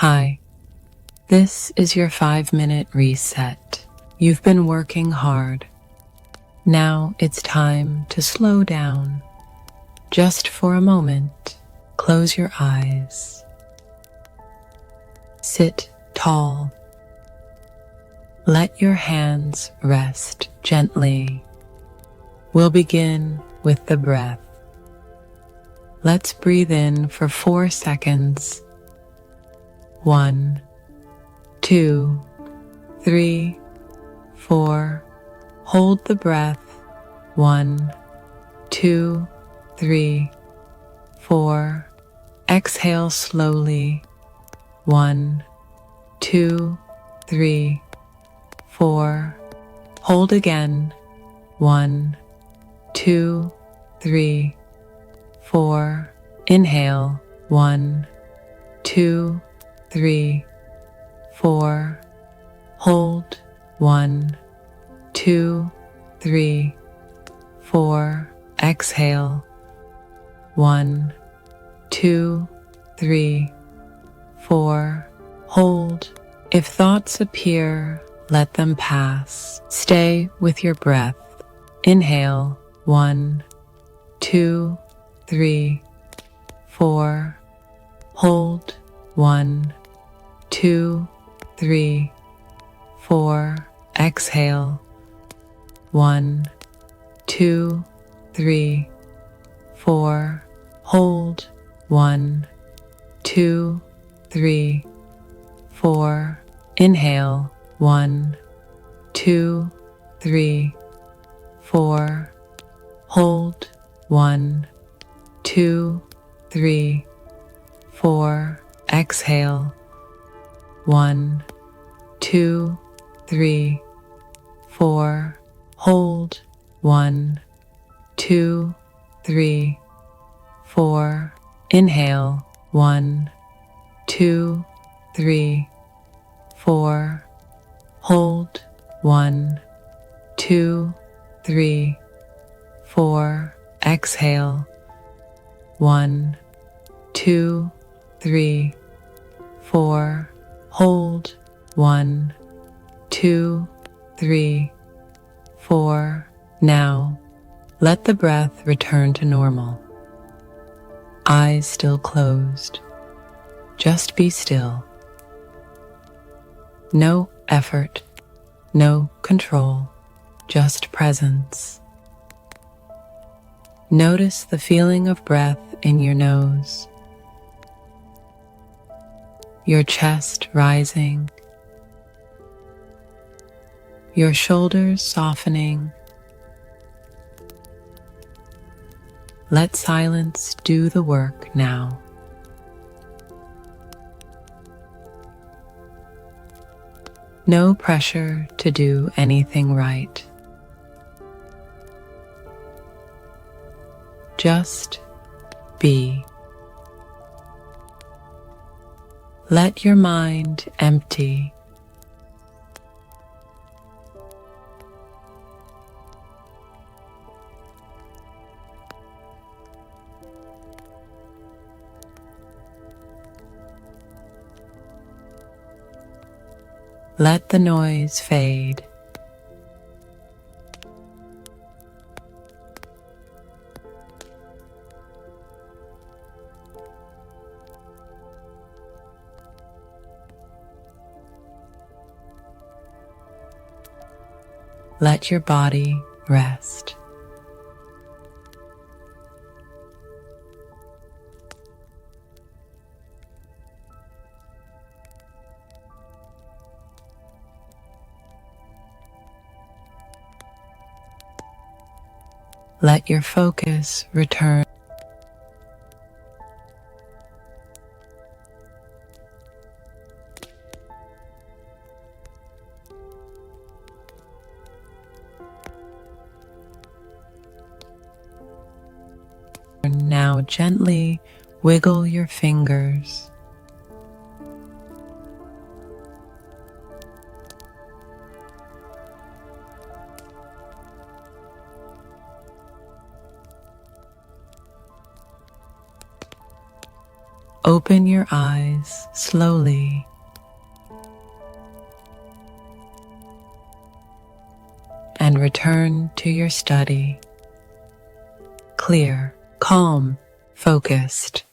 Hi, this is your 5-minute reset. You've been working hard. Now it's time to slow down. Just for a moment, close your eyes. Sit tall. Let your hands rest gently. We'll begin with the breath. Let's breathe in for 4 seconds. 1, 2, 3, 4. Hold the breath. 1, 2, 3, 4. Exhale slowly. 1, 2, 3, 4. Hold again. 1, 2, 3, 4. Inhale. 1, 2, 3, 4. Hold. 1, 2, 3, 4. Exhale. 1, 2, 3, 4. Hold. If thoughts appear, let them pass. Stay with your breath. Inhale. 1, 2, 3, 4. Hold. 1, 2, 3, 4. Exhale. 1, 2, 3, 4. Hold. 1, 2, 3, 4. Inhale. 1, 2, 3, 4. Hold. 1, 2, 3, 4. Exhale. 1, 2, 3, 4. Hold. 1, 2, 3, 4. Inhale. 1, 2, 3, 4. Hold. 1, 2, 3, 4. Exhale. 1, 2, 3, 4. Hold. 1, 2, 3, 4. Now, let the breath return to normal. Eyes still closed. Just be still. No effort, no control, just presence. Notice the feeling of breath in your nose, your chest rising, your shoulders softening. Let silence do the work now. No pressure to do anything right. Just be. Let your mind empty. Let the noise fade. Let your body rest. Let your focus return. Now gently wiggle your fingers. Open your eyes slowly and return to your study, clear, calm, focused.